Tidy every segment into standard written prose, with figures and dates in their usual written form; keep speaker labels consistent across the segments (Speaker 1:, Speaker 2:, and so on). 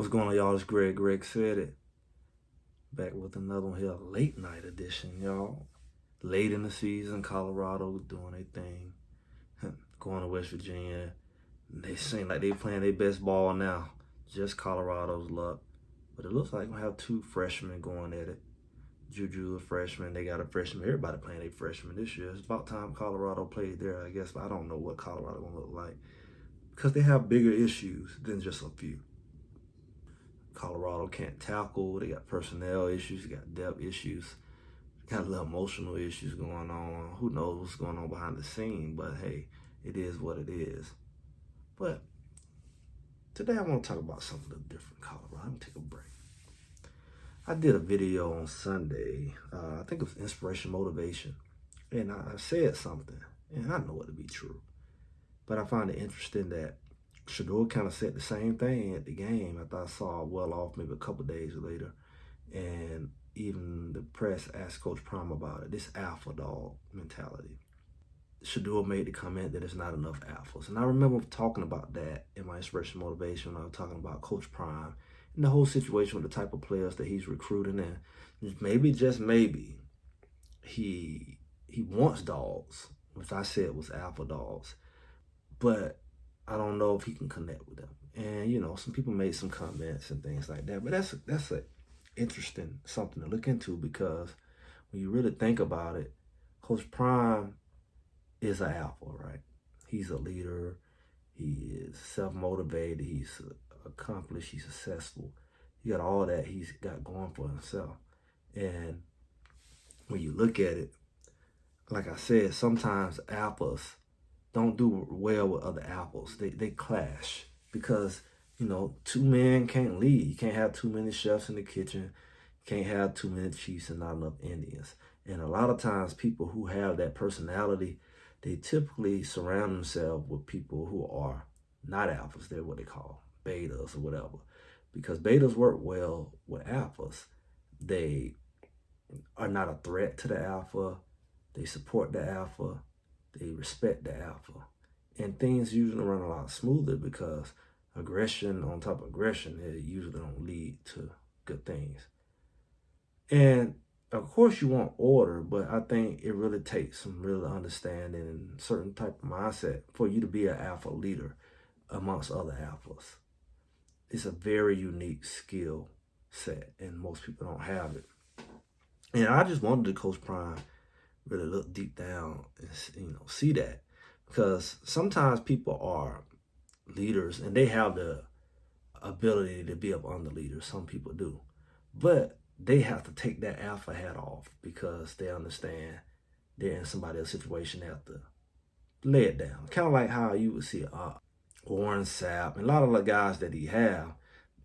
Speaker 1: What's going on, y'all? It's Greg. Greg said it. Back with another one here, late night edition, y'all. Late in the season, Colorado doing their thing. Going to West Virginia. They seem like they playing their best ball now. Just Colorado's luck. But it looks like we have two freshmen going at it. Juju, a freshman. They got a freshman. Everybody playing a freshman this year. It's about time Colorado played there, I guess. But I don't know what Colorado going to look like. Because they have bigger issues than just a few. Colorado can't tackle. They got personnel issues. They got depth issues. Got a little emotional issues going on. Who knows what's going on behind the scene? But hey, it is what it is. But today I want to talk about something a little different. Colorado. I'm gonna take a break. I did a video on Sunday. I think it was inspiration, motivation, and I said something, and I know it to be true. But I find it interesting that Shedeur kind of said the same thing at the game after I saw well off maybe a couple days later. And even the press asked Coach Prime about it, this alpha dog mentality. Shedeur made the comment that there's not enough alphas. And I remember talking about that in my inspiration motivation when I was talking about Coach Prime and the whole situation with the type of players that he's recruiting. And maybe, just maybe, he wants dogs, which I said was alpha dogs. But I don't know if he can connect with them. And, you know, some people made some comments and things like that. But that's a interesting something to look into, because when you really think about it, Coach Prime is an alpha, right? He's a leader. He is self-motivated. He's accomplished. He's successful. He got all that he's got going for himself. And when you look at it, like I said, sometimes alphas don't do well with other apples. They clash because, you know, two men can't lead. You can't have too many chefs in the kitchen. You can't have too many chiefs and not enough Indians. And a lot of times people who have that personality, they typically surround themselves with people who are not alphas. They're what they call betas or whatever. Because betas work well with alphas. They are not a threat to the alpha. They support the alpha. They respect the alpha. And things usually run a lot smoother because aggression on top of aggression, it usually don't lead to good things. And of course you want order, but I think it really takes some real understanding and certain type of mindset for you to be an alpha leader amongst other alphas. It's a very unique skill set, and most people don't have it. And I just wanted to Coach Prime really look deep down and, you know, see that, because sometimes people are leaders and they have the ability to be up under leaders. Some people do, but they have to take that alpha hat off because they understand they're in somebody else's situation. They have to lay it down, kind of like how you would see Warren Sapp and a lot of the guys that he have.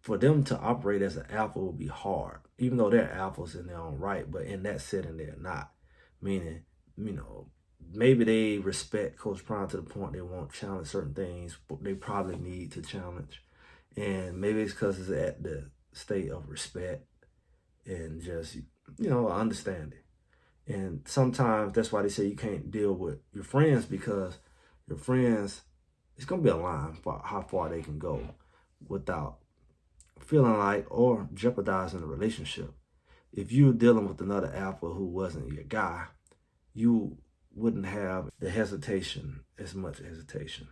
Speaker 1: For them to operate as an alpha would be hard, even though they're alphas in their own right, but in that setting they're not. Meaning, you know, maybe they respect Coach Prime to the point they won't challenge certain things, but they probably need to challenge. And maybe it's because it's at the state of respect and just, you know, understanding. And sometimes that's why they say you can't deal with your friends, because your friends, it's going to be a line for how far they can go without feeling like or jeopardizing the relationship. If you're dealing with another alpha who wasn't your guy, you wouldn't have the hesitation, as much hesitation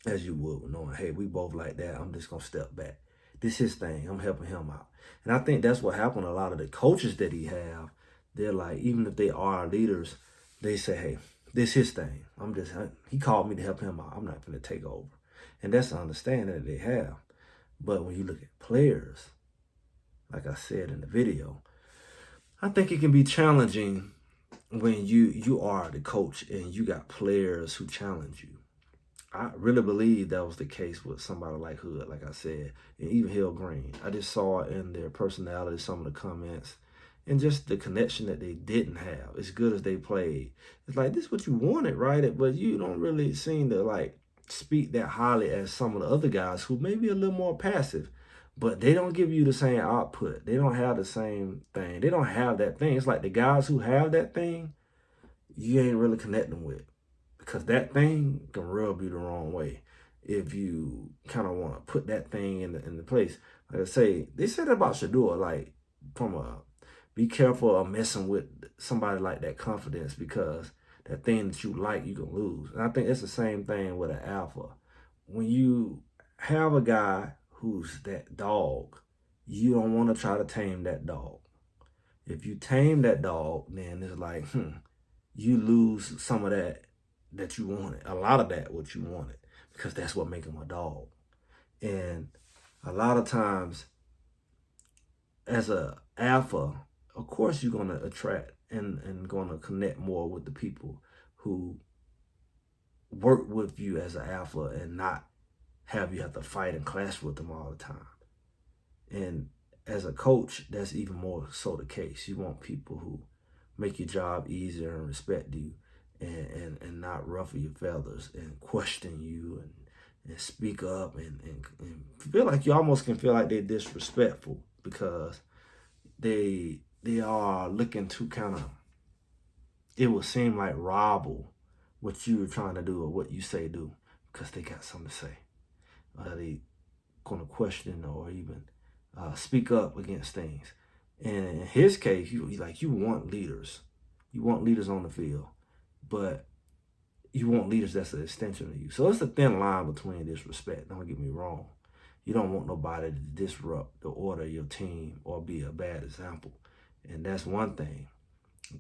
Speaker 1: as you would knowing, hey, we both like that. I'm just going to step back. This is his thing. I'm helping him out. And I think that's what happened. A lot of the coaches that he have, they're like, even if they are leaders, they say, hey, this is his thing. He called me to help him out. I'm not going to take over. And that's the understanding that they have. But when you look at players, like I said in the video, I think it can be challenging when you are the coach and you got players who challenge you. I really believe that was the case with somebody like Hood, like I said, and even Hill Green. I just saw it in their personality, some of the comments, and just the connection that they didn't have, as good as they played. It's like, this is what you wanted, right? But you don't really seem to, like, speak that highly as some of the other guys who may be a little more passive. But they don't give you the same output. They don't have the same thing. They don't have that thing. It's like the guys who have that thing, you ain't really connecting with, because that thing can rub you the wrong way if you kind of want to put that thing in the place. Like I say, they said about Shador, like, from a, be careful of messing with somebody like that confidence, because that thing that you like, you can lose. And I think it's the same thing with an alpha. When you have a guy who's that dog, you don't want to try to tame that dog. If you tame that dog, then it's like, you lose some of that you wanted, a lot of that what you wanted, because that's what makes him a dog. And a lot of times, as a alpha, of course you're going to attract and going to connect more with the people who work with you as an alpha, and not have you have to fight and clash with them all the time. And as a coach, that's even more so the case. You want people who make your job easier and respect you, and not ruffle your feathers and question you, and speak up, and feel like you almost can feel like they're disrespectful, because they are looking to kind of, it would seem like, rival what you were trying to do or what you say do, because they got something to say. They gonna question or even speak up against things. And in his case, you want leaders. You want leaders on the field, but you want leaders that's an extension of you. So it's a thin line between disrespect. Don't get me wrong. You don't want nobody to disrupt the order of your team or be a bad example. And that's one thing.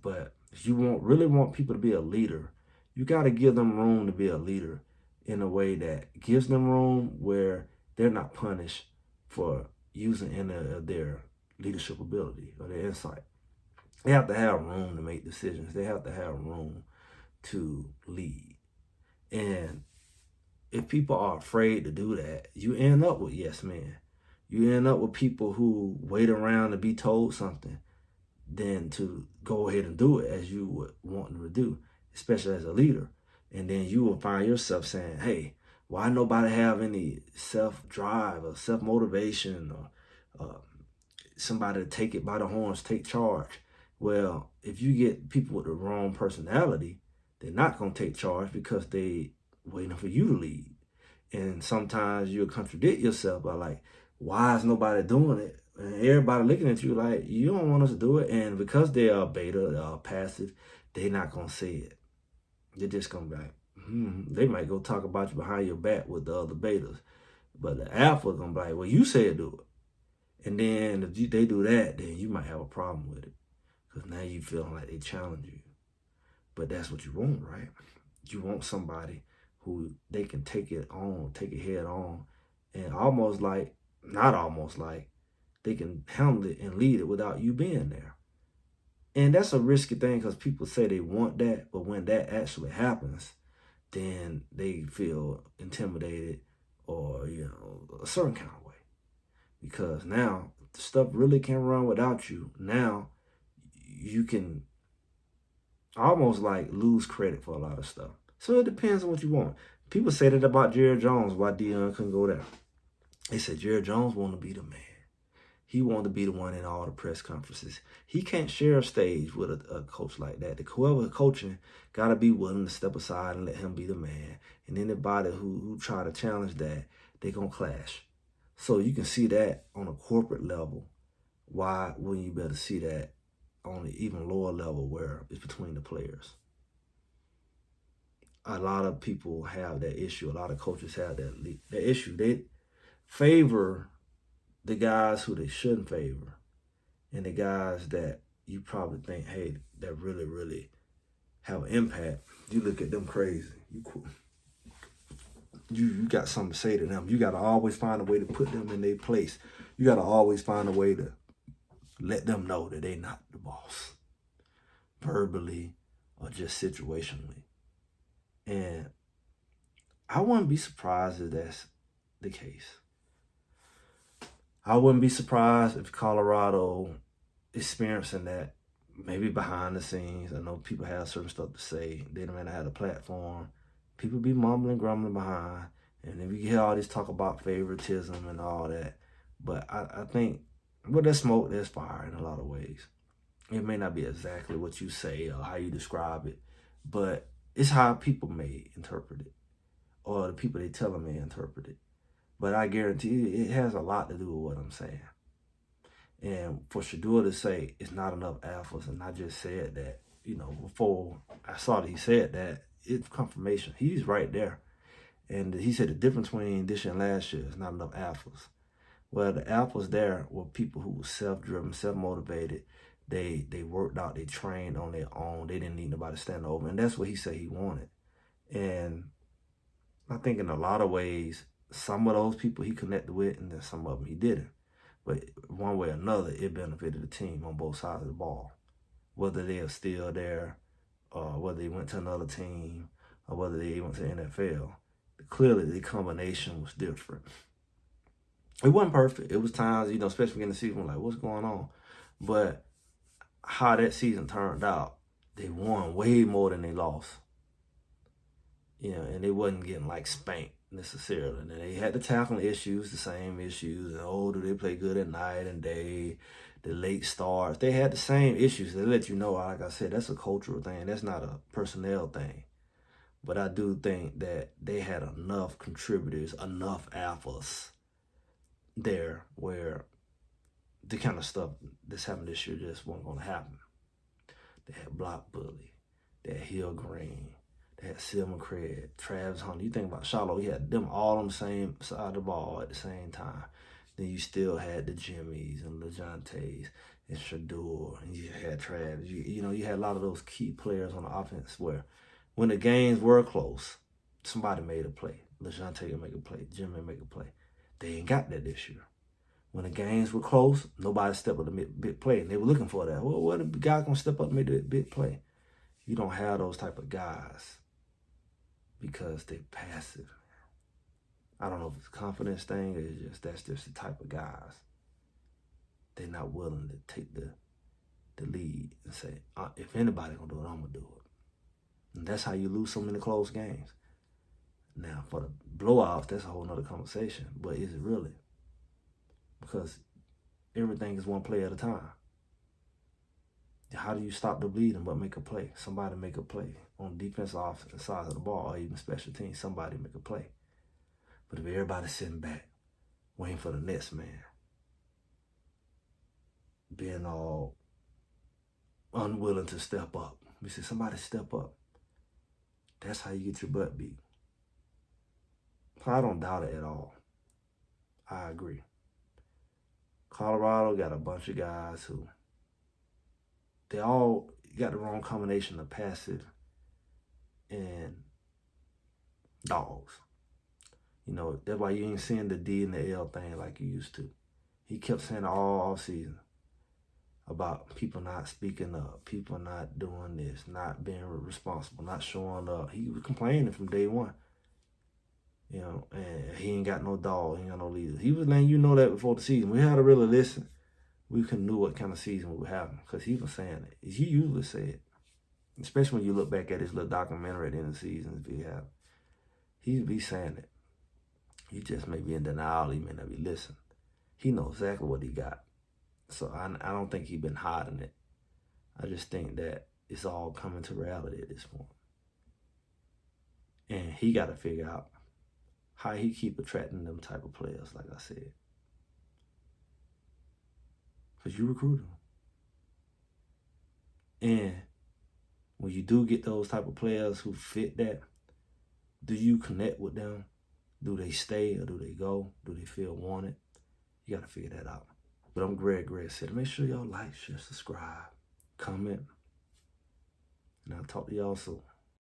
Speaker 1: But if you really want people to be a leader, you got to give them room to be a leader in a way that gives them room where they're not punished for using any of their leadership ability or their insight. They have to have room to make decisions. They have to have room to lead. And if people are afraid to do that, you end up with yes men. You end up with people who wait around to be told something than to go ahead and do it as you would want them to do, especially as a leader. And then you will find yourself saying, hey, why nobody have any self-drive or self-motivation, or somebody to take it by the horns, take charge? Well, if you get people with the wrong personality, they're not going to take charge, because they waiting for you to lead. And sometimes you'll contradict yourself by like, why is nobody doing it? And everybody looking at you like, you don't want us to do it. And because they are beta, they are passive, they're not going to say it. They're just going to be like, they might go talk about you behind your back with the other betas. But the alpha is going to be like, well, you said do it. And then if they do that, then you might have a problem with it, because now you feeling like they challenge you. But that's what you want, right? You want somebody who they can take it head on, and not almost like, they can handle it and lead it without you being there. And that's a risky thing, because people say they want that, but when that actually happens, then they feel intimidated, or, a certain kind of way. Because now the stuff really can run without you. Now you can almost like lose credit for a lot of stuff. So it depends on what you want. People say that about Jerry Jones, why Deion couldn't go there. They said Jerry Jones wanted to be the man. He wanted to be the one in all the press conferences. He can't share a stage with a coach like that. Whoever coaching got to be willing to step aside and let him be the man. And anybody who try to challenge that, they going to clash. So you can see that on a corporate level. Why wouldn't you better see that on an even lower level where it's between the players? A lot of people have that issue. A lot of coaches have that issue. They favor the guys who they shouldn't favor, and the guys that you probably think, hey, that really, really have an impact. You look at them crazy. You got something to say to them. You got to always find a way to put them in their place. You got to always find a way to let them know that they're not the boss, verbally or just situationally. And I wouldn't be surprised if that's the case. I wouldn't be surprised if Colorado experiencing that, maybe behind the scenes. I know people have certain stuff to say. They don't have a platform. People be mumbling, grumbling behind. And then we hear all this talk about favoritism and all that. But I think, well, there's smoke, there's fire in a lot of ways. It may not be exactly what you say or how you describe it, but it's how people may interpret it, or the people they tell them may interpret it. But I guarantee you, it has a lot to do with what I'm saying. And for Shedeur to say it's not enough alphas, and I just said that, before I saw that he said that, it's confirmation. He's right there. And he said the difference between this year and last year is not enough alphas. Well, the alphas there were people who were self-driven, self-motivated. They worked out, they trained on their own. They didn't need nobody to stand over. And that's what he said he wanted. And I think in a lot of ways, some of those people he connected with, and then some of them he didn't. But one way or another, it benefited the team on both sides of the ball. Whether they are still there, or whether they went to another team, or whether they went to the NFL. Clearly, the combination was different. It wasn't perfect. It was times, especially in the season, like, what's going on? But how that season turned out, they won way more than they lost. And they wasn't getting, like, spanked necessarily. And they had the tackling issues, the same issues. And, do they play good at night and day? The late starts. They had the same issues. They let you know, like I said, that's a cultural thing. That's not a personnel thing. But I do think that they had enough contributors, enough alphas there where the kind of stuff that's happened this year just wasn't going to happen. They had Block Bully, they had Hill Green, they had Silman Craig, Travis Hunter. You think about Charlotte, he had them all on the same side of the ball at the same time. Then you still had the Jimmys and LeJontay's and Shedeur, and you had Travis. You had a lot of those key players on the offense where when the games were close, somebody made a play. LeJontay would make a play, Jimmy would make a play. They ain't got that this year. When the games were close, nobody stepped up to make a big play. And they were looking for that. Well, what a guy going to step up and make that big play? You don't have those type of guys because they're passive. I don't know if it's a confidence thing or that's just the type of guys. They're not willing to take the lead and say, if anybody going to do it, I'm going to do it. And that's how you lose so many close games. Now, for the blowouts, that's a whole nother conversation. But is it really? Because everything is one play at a time. How do you stop the bleeding but make a play? Somebody make a play. On defense, offensive side of the ball, or even special teams, somebody make a play. But if everybody's sitting back, waiting for the next man, being all unwilling to step up. We say, somebody step up. That's how you get your butt beat. I don't doubt it at all. I agree. Colorado got a bunch of guys who, they all got the wrong combination of passive and dogs. That's why you ain't seeing the D and the L thing like you used to. He kept saying all season about people not speaking up, people not doing this, not being responsible, not showing up. He was complaining from day one. And he ain't got no dog, he ain't got no leader. He was letting you know that before the season. We had to really listen. We couldn't know what kind of season we were having because he was saying it. He usually said it, especially when you look back at his little documentary at the end of the season. He'd be saying it. He just may be in denial. He may not be listening. He knows exactly what he got. So I don't think he's been hiding it. I just think that it's all coming to reality at this point. And he got to figure out how he keep attracting them type of players, like I said. Because you recruit them. And when you do get those type of players who fit that, do you connect with them? Do they stay or do they go? Do they feel wanted? You got to figure that out. But I'm Greg said, make sure y'all like, share, subscribe, comment. And I'll talk to y'all soon.